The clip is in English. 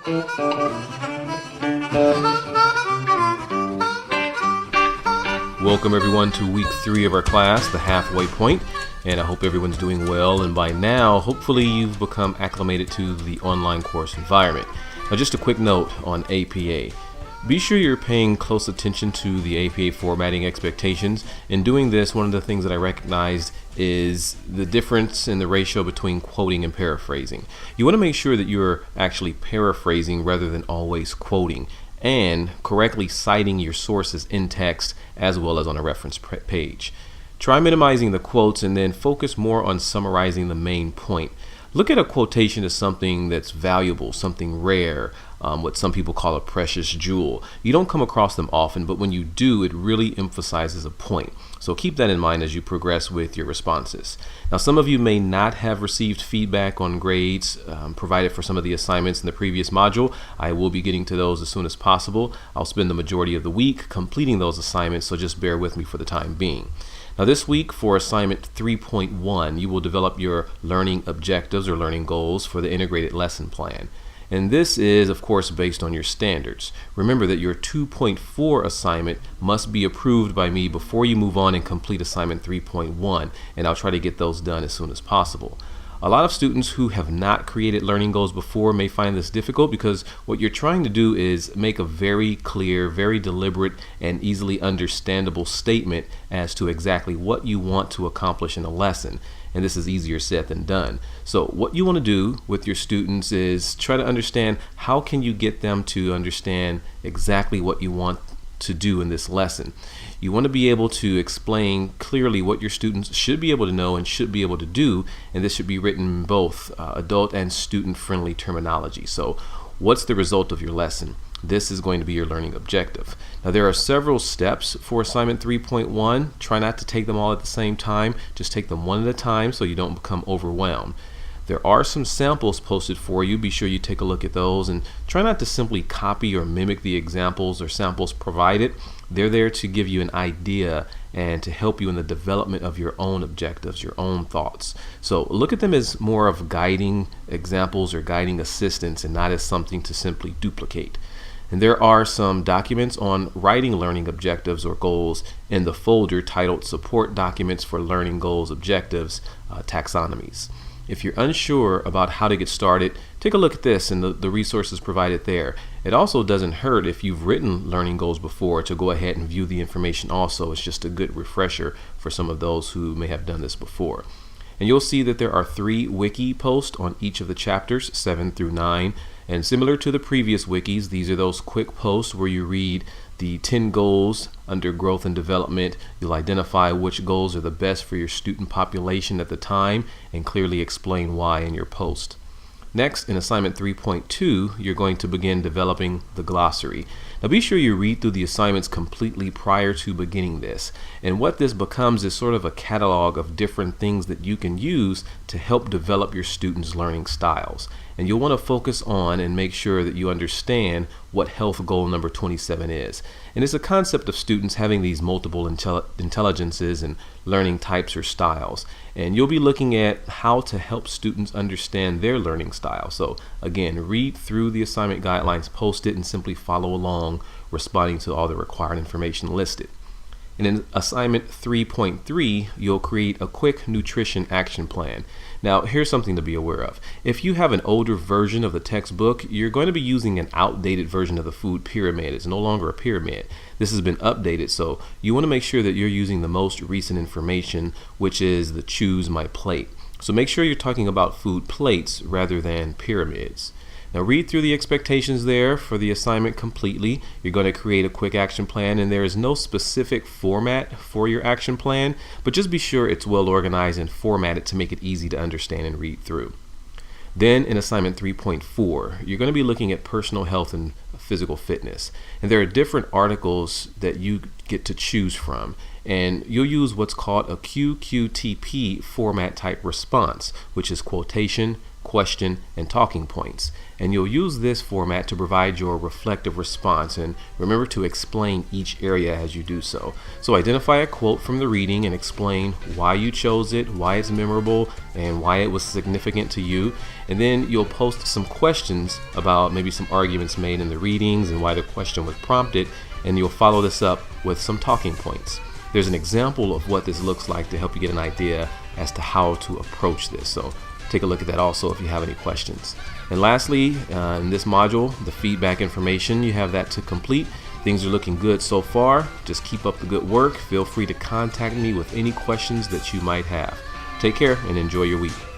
Welcome everyone to week 3 of our class, the halfway point, and I hope everyone's doing well, and by now hopefully you've become acclimated to the online course environment. Now just a quick note on APA. Be sure you're paying close attention to the APA formatting expectations. In doing this, one of the things that I recognized is the difference in the ratio between quoting and paraphrasing. You want to make sure that you're actually paraphrasing rather than always quoting, and correctly citing your sources in text as well as on a reference page. Try minimizing the quotes and then focus more on summarizing the main point. Look at a quotation as something that's valuable, something rare, what some people call a precious jewel. You don't come across them often, but when you do, it really emphasizes a point. So keep that in mind as you progress with your responses. Now, some of you may not have received feedback on grades provided for some of the assignments in the previous module. I will be getting to those as soon as possible. I'll spend the majority of the week completing those assignments, so just bear with me for the time being. Now this week for assignment 3.1, you will develop your learning objectives or learning goals for the integrated lesson plan. And this is, of course, based on your standards. Remember that your 2.4 assignment must be approved by me before you move on and complete assignment 3.1, and I'll try to get those done as soon as possible. A lot of students who have not created learning goals before may find this difficult because what you're trying to do is make a very clear, very deliberate, and easily understandable statement as to exactly what you want to accomplish in a lesson. And this is easier said than done. So what you want to do with your students is try to understand how can you get them to understand exactly what you want to do in this lesson. You want to be able to explain clearly what your students should be able to know and should be able to do, and this should be written in both adult and student-friendly terminology. So what's the result of your lesson? This is going to be your learning objective. Now there are several steps for assignment 3.1. Try not to take them all at the same time. Just take them one at a time so you don't become overwhelmed. There are some samples posted for you. Be sure you take a look at those and try not to simply copy or mimic the examples or samples provided. They're there to give you an idea and to help you in the development of your own objectives, your own thoughts. So look at them as more of guiding examples or guiding assistance and not as something to simply duplicate. And there are some documents on writing learning objectives or goals in the folder titled Support Documents for Learning Goals Objectives, Taxonomies. If you're unsure about how to get started, take a look at this and the resources provided there. It also doesn't hurt if you've written learning goals before to go ahead and view the information also. It's just a good refresher for some of those who may have done this before. And you'll see that there are 3 wiki posts on each of the chapters, 7 through 9. And similar to the previous wikis, these are those quick posts where you read the 10 goals under growth and development. You'll identify which goals are the best for your student population at the time and clearly explain why in your post. Next, in assignment 3.2, you're going to begin developing the glossary. Now be sure you read through the assignments completely prior to beginning this. And what this becomes is sort of a catalog of different things that you can use to help develop your students' learning styles. And you'll want to focus on and make sure that you understand what health goal number 27 is. And it's a concept of students having these multiple intelligences and learning types or styles. And you'll be looking at how to help students understand their learning style. So again, read through the assignment guidelines, post it, and simply follow along, responding to all the required information listed. And in assignment 3.3, you'll create a quick nutrition action plan. Now, here's something to be aware of. If you have an older version of the textbook, you're going to be using an outdated version of the food pyramid. It's no longer a pyramid. This has been updated, so you want to make sure that you're using the most recent information, which is the Choose My Plate. So make sure you're talking about food plates rather than pyramids. Now read through the expectations there for the assignment completely. You're going to create a quick action plan, and there is no specific format for your action plan, but just be sure it's well organized and formatted to make it easy to understand and read through. Then in assignment 3.4, you're going to be looking at personal health and physical fitness. And there are different articles that you get to choose from. And you'll use what's called a QQTP format type response, which is quotation, question, and talking points. And you'll use this format to provide your reflective response, and remember to explain each area as you do so. So identify a quote from the reading and explain why you chose it, why it's memorable, and why it was significant to you. And then you'll post some questions about maybe some arguments made in the readings and why the question was prompted, and you'll follow this up with some talking points. There's an example of what this looks like to help you get an idea as to how to approach this. So take a look at that also if you have any questions. And lastly, in this module, the feedback information, you have that to complete. Things are looking good so far. Just keep up the good work. Feel free to contact me with any questions that you might have. Take care and enjoy your week.